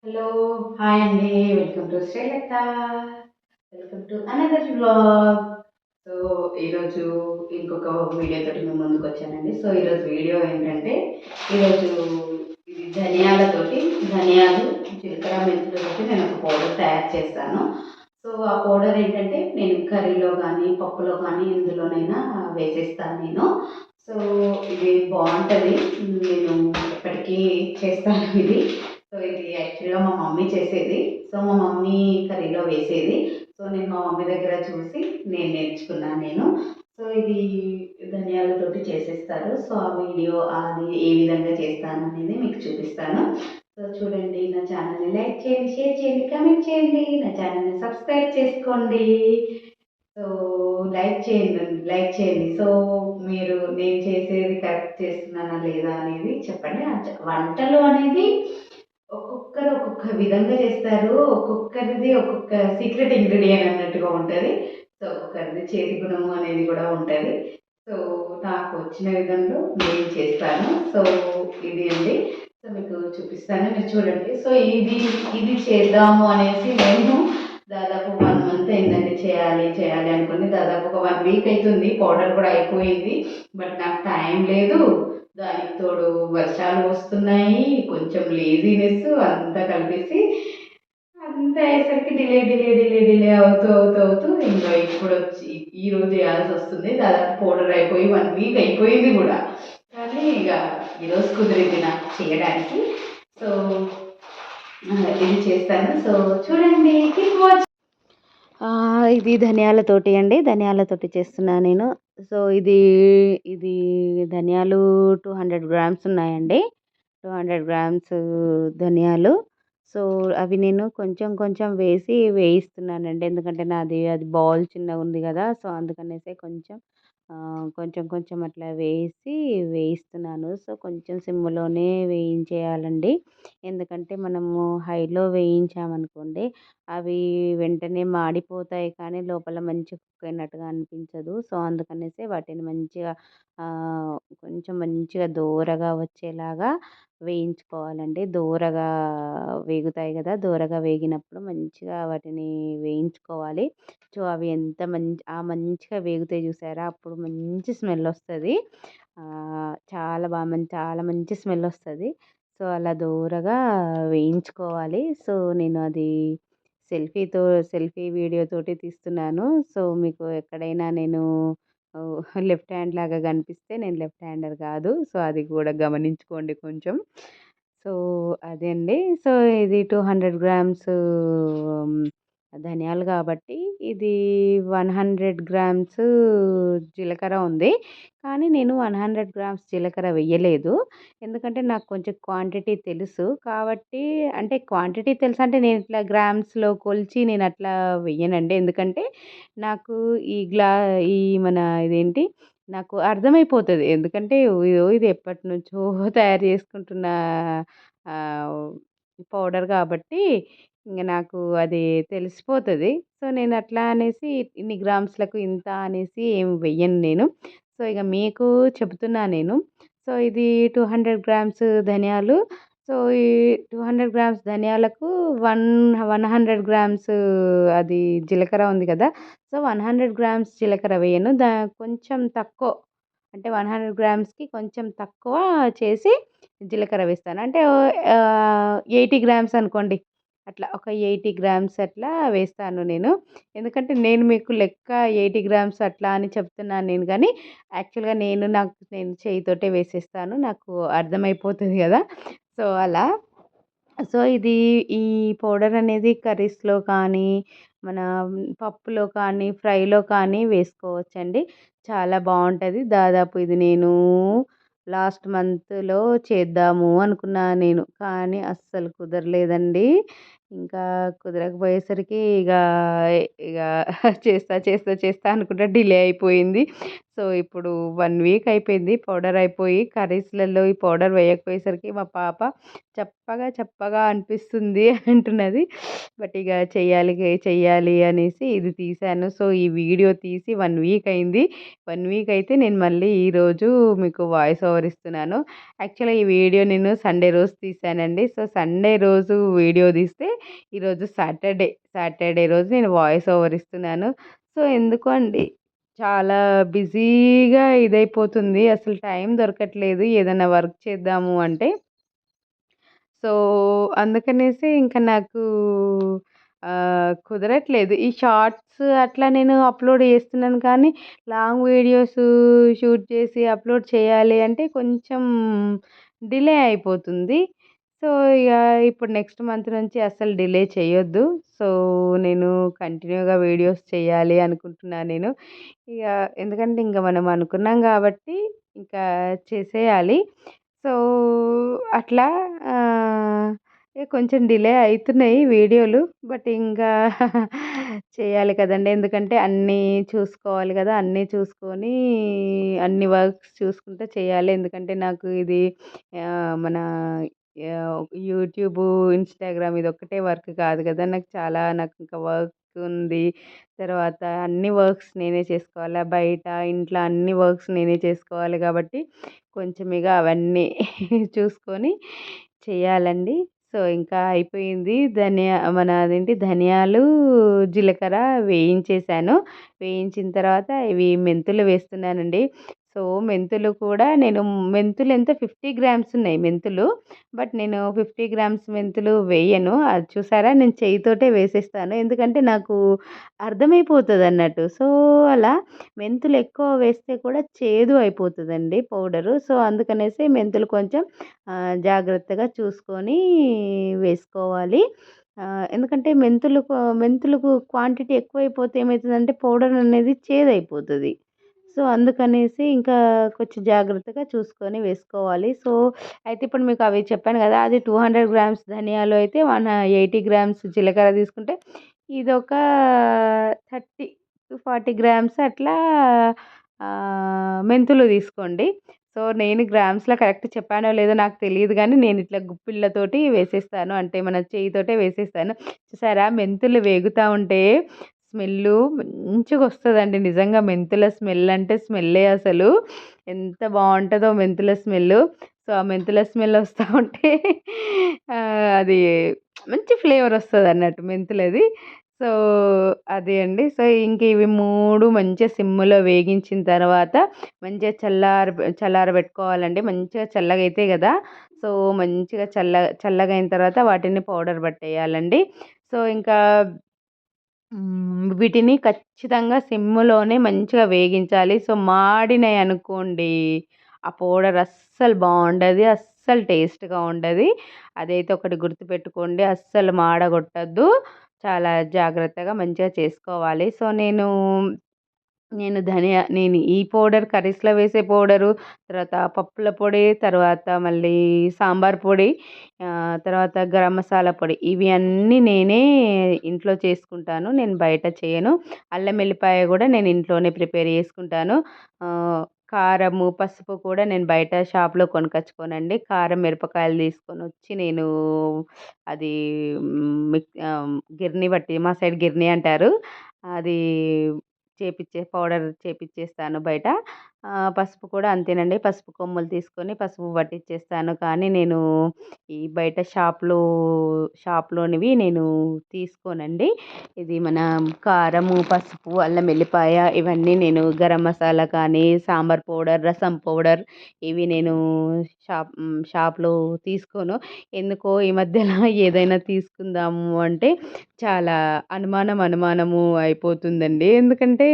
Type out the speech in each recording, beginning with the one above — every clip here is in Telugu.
హలో! హాయ్ అండి. Welcome to Srilatha. Welcome to another vlog. So, ఈరోజు ఇంకొక వీడియోతోటి మీ ముందుకొచ్చానండి. సో, ఈరోజు వీడియో ఏంటంటే, ఈరోజు ఇది ధనియాలు, జీలకర్ర, మెంతులతోటి నేను ఒక పౌడర్ తయారు చేస్తాను. సో, ఆ పౌడర్ ఏంటంటే, నేను కర్రీలో కానీ, పప్పులో కానీ ఎందులోనైనా వేసేస్తాను నేను. సో, ఇది బావుంటది. నేను ఎప్పటికీ చేస్తాను ఇది. సో ఇది యాక్చువల్‌గా మా మమ్మీ చేసేది. సో మా మమ్మీ కర్రీలో వేసేది. సో నేను మా మమ్మీ దగ్గర చూసి నేను నేర్చుకున్నాను నేను. సో ఇది ధనియాలతోటి చేసేస్తారు. సో ఆ వీడియో అది ఏ విధంగా చేస్తాననేది మీకు చూపిస్తాను. సో చూడండి, నా ఛానల్‌ని లైక్ చేయండి, షేర్ చేయండి, కామెంట్ చేయండి. నా ఛానల్‌ని సబ్స్క్రైబ్ చేసుకోండి. సో లైక్ చేయండి. సో మీరు నేను చేసేది కరెక్ట్ చేస్తున్నానా లేదా అనేది చెప్పండి. వంటలు అనేది ఒక్కొక్కరు ఒక్కొక్క విధంగా చేస్తారు. ఒక్కొక్కరిది ఒక్కొక్క సీక్రెట్ ఇంగ్రీడియెంట్ అన్నట్టుగా ఉంటది. సో, ఒక్కొక్కరిది చేతి గుణము అనేది కూడా ఉంటది. సో, నాకు వచ్చిన విధంలో నేను చేస్తాను. సో, ఇది అండి. సో, మీకు చూపిస్తాను. మీరు చూడండి. సో, ఇది చేద్దాము అనేసి నేను దాదాపు 1 మంత్ అయిందండి. చేయాలి అనుకుని దాదాపు ఒక 1 వీక్ అయితుంది. పౌడర్ కూడా అయిపోయింది. బట్ నాకు టైం లేదు. దానికి తోడు వర్షాలు వస్తున్నాయి. కొంచెం లేజీనెస్ అంతా కలిపేసి అంతా అయ్యేసరికి డిలే అవుతూ ఇంకా ఇప్పుడొచ్చి ఈరోజు చేయాల్సొస్తుంది. దాదాపు పౌడర్ అయిపోయి 1 వీక్ అయిపోయింది గూడా. కానీ ఇక ఈరోజు కుదిరింది నాకు చేయడానికి. సో, ఇది చేస్తాను. సో, చూడండి. Keep watching. ఇది ధనియాలతోటి అండి. ధనియాలతోటి చేస్తున్నా నేను. సో, ఇది ధనియాలు 200 గ్రామ్స్ ఉన్నాయండి. 200 గ్రామ్స్ ధనియాలు. సో, అవి నేను కొంచెం కొంచెం వేయిస్తున్నానండి. ఎందుకంటే అది బౌల్ చిన్నగుంది గదా! సో, అందుకనేసి కొంచెం కొంచెం అట్లా వేయిస్తున్నాను. సో, కొంచెం సిమ్‌లోనే వేయించేయాలండి. ఎందుకంటే మనము హైలో వేయించామనుకోండి, అవి వెంటనే మాడిపోతాయి కానీ లోపల మంచి కుక్ అయినట్టుగా అనిపించదు. సో, అందుకనేసి వాటిని కొంచెం మంచిగా దోరగా వచ్చేలాగా వేయించుకోవాలండి. దోరగా వేగుతాయి గదా! దోరగా వేగినప్పుడు మంచిగా వాటిని వేయించుకోవాలి. సో, అవి ఎంత మంచిగా వేగుతాయి చూసారా! అప్పుడు మంచి స్మెల్లొస్తది. చాలా మంచి స్మెల్లొస్తది. సో, అలా దోరగా వేయించుకోవాలి. సో, నేను అది సెల్ఫీ వీడియోతోటి తీస్తున్నాను. సో, మీకు ఎక్కడైనా నేను లెఫ్ట్ హ్యాండ్ లాగా కనిపిస్తే నేను లెఫ్ట్ హ్యాండర్ కాదు. సో, అది కూడా గమనించుకోండి కొంచెం. సో, అదే అండి. సో, ఇది 200 గ్రామ్స్ ధనియాలు కాబట్టి ఇది 100 గ్రామ్స్ జీలకర్ర ఉంది. కానీ నేను 100 గ్రామ్స్ జీలకర్ర వెయ్యలేదు. ఎందుకంటే నాకు కొంచెం క్వాంటిటీ తెలుసు. కాబట్టి అంటే క్వాంటిటీ తెలుసంటే నేను ఇట్లా గ్రామ్స్‌లో కొలిచి నేను అట్లా వెయ్యనండి. ఎందుకంటే నాకు ఈ గ్లా ఈ మన ఇదేంటి నాకు అర్థమైపోతది. ఎందుకంటే ఇది ఎప్పటినుంచో తయారు చేసుకుంటున్న ఆహ్, పౌడర్ కాబట్టి ఇంగ నాకు అది తెలిసిపోతది. సో, నేను అట్లా అనేసి ఇన్ని గ్రామ్స్‌లకు ఇంత అనేసి ఏమి వెయ్యను నేను. సో, ఇగ మీకు చెప్తున్నా నేను. సో, ఇది 200 గ్రామ్స్ ధనియాలు. సో, ఈ 200 గ్రామ్స్ ధనియాలకు 100 గ్రామ్స్ అది జీలకర్ర ఉంది కదా! సో, 100 గ్రామ్స్ జీలకర్ర వేయను. కొంచెం తక్కువ అంటే 100 గ్రామ్స్‌కి కొంచెం తక్కువ చేసి జీలకర్ర వేస్తాను. అంటే 80 గ్రామ్స్ అనుకోండి. అట్లా ఒక 80 గ్రామ్స్ అట్లా వేస్తాను నేను. ఎందుకంటే నేను మీకు లెక్క 80 గ్రామ్స్ అట్లా అని చెప్తున్నాను నేను గానీ, యాక్చువల్‌గా నేను చేయితోటే వేసేస్తాను. నాకు అర్థమైపోతది గదా! సో, అలా. సో, ఈ పౌడర్ అనేది కర్రీస్‌లో కానీ, మన పప్పులో కానీ, ఫ్రైలో కానీ వేసుకోవచ్చండి. చాలా బావుంటది. దాదాపు ఇది నేను లాస్ట్ మంత్‌లో చేద్దాము అనుకున్నా నేను. కానీ అస్సలు కుదరలేదండి. ఇంకా కుదరకపోయేసరికి ఇక ఇక చేస్తా అనుకుంటా డిలే అయిపోయింది. సో, ఇప్పుడు 1 వీక్ అయిపోయింది పౌడర్ అయిపోయి. కర్రీస్‌లలో ఈ పౌడర్ వేయకపోయేసరికి మా పాప చప్పగా అనిపిస్తుంది అంటున్నది. బట్ ఇక చెయ్యాలి అనేసి ఇది తీశాను. సో, ఈ వీడియో తీసి 1 వీక్ అయింది. 1 వీక్ అయితే నేను మళ్ళీ ఈరోజు మీకు వాయిస్ ఓవర్ ఇస్తున్నాను. యాక్చువల్‌గా ఈ వీడియో నేను సండే రోజు తీశానండి. సో, సండే రోజు వీడియో తీస్తే ఈరోజు సాటర్డే రోజు నేను వాయిస్ ఓవర్ ఇస్తున్నాను. సో, ఎందుకో అండి చాలా బిజీగా ఇదైపోతుంది. అసలు టైం దొరకట్లేదు ఏదైనా వర్క్ చేద్దాము అంటే. సో, అందుకనేసి ఇంక నాకు కుదరట్లేదు. ఈ షార్ట్స్ అట్లా నేను అప్‌లోడ్ చేస్తున్నాను కానీ, లాంగ్ వీడియోస్ షూట్ చేసి అప్‌లోడ్ చేయాలి అంటే కొంచెం డిలే అయిపోతుంది. సో, ఇగ ఇప్పుడు నెక్స్ట్ మంత్ నుంచి అస్సలు డిలే చేయొద్దు. సో, నేను కంటిన్యూగా వీడియోస్ చేయాలి అనుకుంటున్నా నేను. ఇగ ఎందుకంటే ఇంక మనం అనుకున్నాం కాబట్టి ఇంకా చేసేయాలి. సో, అట్లా కొంచెం డిలే అయితున్నాయి వీడియోలు. బట్ ఇంకా చేయాలి కదండీ! ఎందుకంటే అన్నీ చూసుకోవాలి కదా! అన్నీ చూసుకొని అన్ని వర్క్స్ చూసుకుంటూ చేయాలి. ఎందుకంటే నాకు ఇది మన యూట్యూబు, ఇన్‌స్టాగ్రామ్ ఇదొక్కటే వర్క్ కాదు కదా! నాకు ఇంకా వర్క్ ఉంది. తర్వాత అన్ని వర్క్స్ నేనే చేసుకోవాలా. బయట, ఇంట్లో అన్ని వర్క్స్ నేనే చేసుకోవాలి కాబట్టి కొంచెం ఇగ అవన్నీ చూసుకొని చేయాలండి. సో, ఇంకా అయిపోయింది. అదేంటి ధనియాలు, జీలకర్ర వేయించేసాను. వేయించిన తర్వాత ఇవి మెంతులు వేస్తున్నానండి. సో, మెంతులు కూడా మెంతులు ఎంత 50 గ్రామ్స్ ఉన్నాయి మెంతులు. బట్ నేను 50 గ్రామ్స్ మెంతులు వేయను. అది చూసారా నేను చెయ్యితోటే వేసేస్తాను. ఎందుకంటే నాకు అర్థమైపోతదన్నట్టు. సో, అలా మెంతులు ఎక్కువ వేస్తే కూడా చేదు అయిపోతదండి పౌడరు. సో, అందుకనేసి మెంతులు కొంచెం జాగ్రత్తగా చూసుకొని వేసుకోవాలి. ఎందుకంటే మెంతులకు క్వాంటిటీ ఎక్కువైపోతే ఏమైతదంటే పౌడర్ అనేది చేదైపోతది. సో, అందుకనేసి ఇంకా కొంచెం జాగ్రత్తగా చూసుకొని వేసుకోవాలి. సో, అయితే ఇప్పుడు మీకు అవి చెప్పాను గదా! అది 200 గ్రామ్స్ ధనియాలు అయితే 180 గ్రామ్స్ జీలకర్ర తీసుకుంటే ఇదొక 30-40 గ్రామ్స్ అట్లా మెంతులు తీసుకోండి. సో, నేను గ్రామ్స్‌లో కరెక్ట్ చెప్పానో లేదో నాకు తెలీదు గానీ నేనిట్లా గుప్పిళ్ళతోటి వేసేస్తాను. అంటే మన చెయ్యితోటే వేసేస్తాను. చూసారా మెంతులు వేగుతా ఉంటే స్మెల్లు మంచిగొస్తదండి. నిజంగా మెంతుల స్మెల్ అంటే స్మెల్లే అసలు. ఎంత బావుంటదో మెంతుల స్మెల్లు. సో, ఆ మెంతుల స్మెల్ వస్తా ఉంటే అది మంచి ఫ్లేవర్ వస్తదన్నట్టు మెంతులది. సో, అది అండి. సో, ఇంక ఇవి 3 మంచిగా సిమ్‌లో వేగించిన తర్వాత మంచిగా చల్లారబెట్టుకోవాలండి. మంచిగా చల్లగయితాయి గదా! సో, మంచిగా చల్లగయిన తర్వాత వాటిని పౌడర్ పట్టేయాలండి. సో, ఇంకా వీటిని ఖచ్చితంగా సిమ్‌లోనే మంచిగా వేగించాలి. సో, మాడినయనుకోండి ఆ పౌడర్ అస్సలు బావుండది. అస్సలు టేస్ట్‌గా ఉండది. అదైతే ఒకటి గుర్తుపెట్టుకోండి. అస్సలు మాడగొట్టొద్దు. చాలా జాగ్రత్తగా మంచిగా చేసుకోవాలి. సో, నేను ఈ పౌడర్ కర్రీస్‌లో వేసే పౌడరు, తర్వాత పప్పుల పొడి, తర్వాత మళ్ళీ సాంబార్ పొడి, తర్వాత గరం మసాలా పొడి ఇవి అన్నీ నేనే ఇంట్లో చేసుకుంటాను. నేను బయట చేయను. అల్లం ఎల్లిపాయ గూడా నేను ఇంట్లోనే ప్రిపేర్ చేసుకుంటాను. కారము, పసుపు కూడా నేను బయట షాప్‌లో కొనుకొచ్చుకోనండి. కారం, మిరపకాయలు తీసుకొనొచ్చి నేను అది గిర్నీ బట్టి మా సైడ్ గిర్నీ అంటారు. అది పౌడర్ చేపిచ్చేస్తాను బయట. పసుపు కూడా అంతేనండి. పసుపు కొమ్ములు తీసుకొని పసుపు పట్టిచ్చేస్తాను. కానీ నేను ఈ బయట షాప్‌లోనివి నేను తీసుకోనండి. ఇది మన కారము, పసుపు, అల్లం ఎల్లిపాయ ఇవన్నీ నేను గరం మసాలా కానీ, సాంబార్ పౌడర్, రసం పౌడర్ ఇవి నేను షాప్‌లో తీసుకోను. ఎందుకో ఈ మధ్యన ఏదైనా తీసుకుందాము అంటే చాలా అనుమానము అయిపోతుందండి. ఎందుకంటే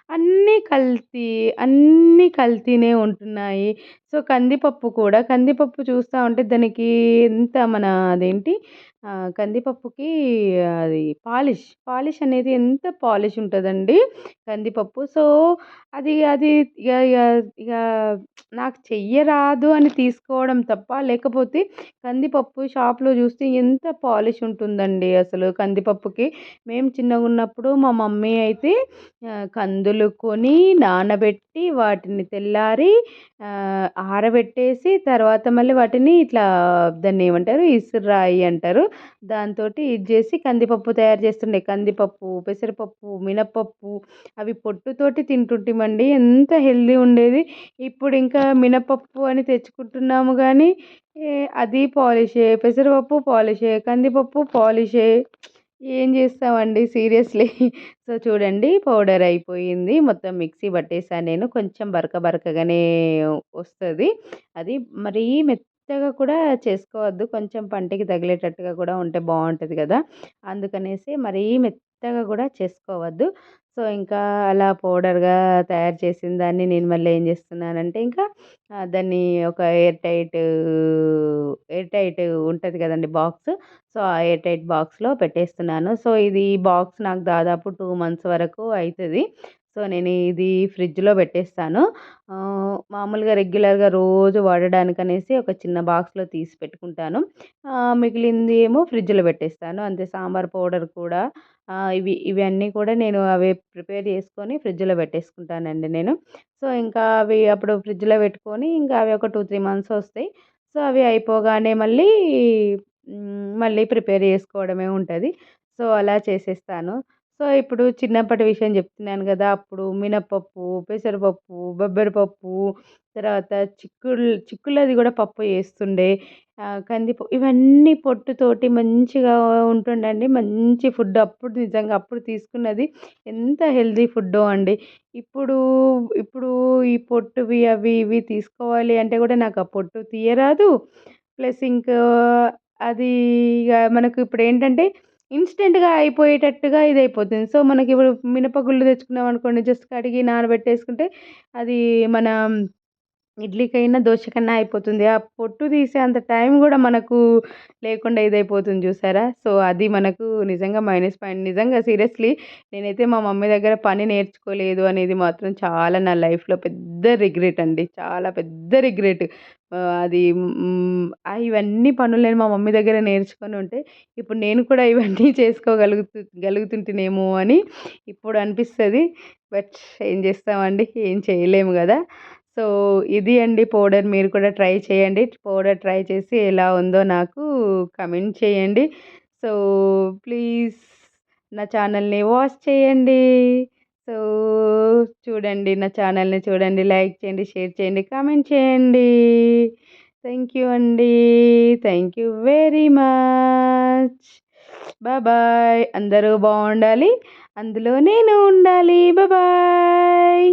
అన్నీ కల్తీ, అన్నీ కల్తీనే ఉంటున్నాయి. సో, కందిపప్పు చూస్తా ఉంటే దానికి ఎంత మన అదేంటి కందిపప్పుకి అది పాలిష్ అనేది ఎంత పాలిష్ ఉంటదండి కందిపప్పు. సో, అది అది ఇగ ఇగ ఇగ నాకు చెయ్యరాదు అని తీసుకోవడం తప్ప, లేకపోతే కందిపప్పు షాప్‌లో చూస్తే ఎంత పాలిష్ ఉంటుందండి అసలు కందిపప్పుకి. మేము చిన్నగున్నప్పుడు మా మమ్మీ అయితే కందులు కొని నానబెట్టి వాటిని తెల్లారి ఆరబెట్టేసి తర్వాత మళ్ళీ వాటిని ఇట్లా దాన్నేమంటారు ఇసురాయి అంటారు. దాంతోటి ఇది జేసి కందిపప్పు తయారు చేస్తుండే. కందిపప్పు, పెసరపప్పు, మినపప్పు అవి పొట్టుతోటి తింటుంటిమండి. ఎంత హెల్తీ ఉండేది. ఇప్పుడు ఇంకా మినపప్పు అని తెచ్చుకుంటున్నాము గానీ, అది పాలిషే, పెసరపప్పు పాలిషే, కందిపప్పు పాలిషే. ఏం చేస్తామండి సీరియస్‌లీ. సో, చూడండి పౌడర్ అయిపోయింది. మొత్తం మిక్సీ పట్టేసాను నేను. కొంచెం బరకగానే వస్తది. అది మరీ మెత్తగా కూడా చేసుకోవద్దు. కొంచెం పంటికి తగిలేటట్టుగా కూడా ఉంటే బావుంటది గదా! అందుకనేసి మరీ మెత్తగా కూడా చేసుకోవద్దు. సో, ఇంకా అలా పౌడర్‌గా తయారు చేసిన దాన్ని నేను మళ్ళీ ఏం చేస్తున్నానంటే ఇంకా దాన్ని ఒక ఎయిర్ టైట్ ఉంటది కదండీ బాక్స్. సో, ఆ ఎయిర్ టైట్ బాక్స్‌లో పెట్టేస్తున్నాను. సో, ఇది బాక్స్ నాకు దాదాపు 2 మంత్స్ వరకు అయితది. సో, నేను ఇది ఫ్రిడ్జ్‌లో పెట్టేస్తాను. మామూలుగా రెగ్యులర్‌గా రోజు వాడడానికనేసి ఒక చిన్న బాక్స్‌లో తీసి పెట్టుకుంటాను. మిగిలింది ఏమో ఫ్రిడ్జ్‌లో పెట్టేస్తాను. అంతే సాంబార్ పౌడర్ కూడా ఇవన్నీ కూడా నేను అవి ప్రిపేర్ చేసుకొని ఫ్రిడ్జ్‌లో పెట్టేసుకుంటానండి నేను. సో, ఇంకా అవి అప్పుడు ఫ్రిడ్జ్‌లో పెట్టుకొని ఇంకా అవి ఒక 2, 3 మంత్స్ వస్తాయి. సో, అవి అయిపోగానే మళ్ళీ ప్రిపేర్ చేసుకోవడమే ఉంటది. సో, అలా చేసేస్తాను. సో, ఇప్పుడు చిన్నప్పటి విషయం చెప్తున్నాను గదా! అప్పుడు మినపప్పు, పెసరపప్పు, బొబ్బరపప్పు, తర్వాత చిక్కుళ్ళది గూడా పప్పు చేస్తుండే. ఇవన్నీ పొట్టుతోటి మంచిగా ఉంటుండండి. మంచి ఫుడ్ అప్పుడు నిజంగా అప్పుడు తీసుకున్నది ఎంత హెల్తీ ఫుడ్డో అండి. ఇప్పుడు, ఇప్పుడు ఈ పొట్టువి అవి ఇవి తీసుకోవాలి అంటే గూడా నాకు ఆ పొట్టు తీయరాదు. ప్లస్ ఇంకా అది ఇగ మనకు ఇప్పుడేంటంటే ఇన్‌స్టంట్‌గా అయిపోయేటట్టుగా ఇదైపోతుంది. సో, మనకిప్పుడు మినపగుళ్ళు తెచ్చుకున్నామనుకోండి జస్ట్ కడిగి నానబెట్టేసుకుంటే అది మన ఇడ్లీకైనా, దోసకన్నా అయిపోతుంది. ఆ పొట్టు తీసే అంత టైం గూడా మనకు లేకుండా ఇదైపోతుంది జూసారా? సో, అది మనకు నిజంగా మైనస్ పాయింట్. నిజంగా సీరియస్‌లీ నేనైతే మా మమ్మీ దగ్గర పని నేర్చుకోలేదు అనేది మాత్రం చాలా నా లైఫ్‌లో పెద్ద రిగ్రెట్ అండి. చాలా పెద్ద రిగ్రెట్. అది ఇవన్నీ పనులు నేను మా మమ్మీ దగ్గర నేర్చుకొనుంటే ఇప్పుడు నేను కూడా ఇవన్నీ గలుగుతుంటినేమో అని ఇప్పుడు అనిపిస్తది. బట్ ఏం జేస్తామండి? ఏం చేయలేము గదా! సో, ఇది అండి పౌడర్. మీరు కూడా ట్రై చేయండి. పౌడర్ ట్రై చేసి ఎలా ఉందో నాకు కమెంట్ చేయండి. సో, ప్లీజ్ నా ఛానల్‌ని వాచ్ చేయండి. సో, నా ఛానల్‌ని చూడండి. లైక్ చేయండి, షేర్ చేయండి, కామెంట్ చేయండి. థ్యాంక్ యూ అండి. Thank you very much. Bye. అందరూ బావుండాలి. అందులో నేను ఉండాలి. బాయ్.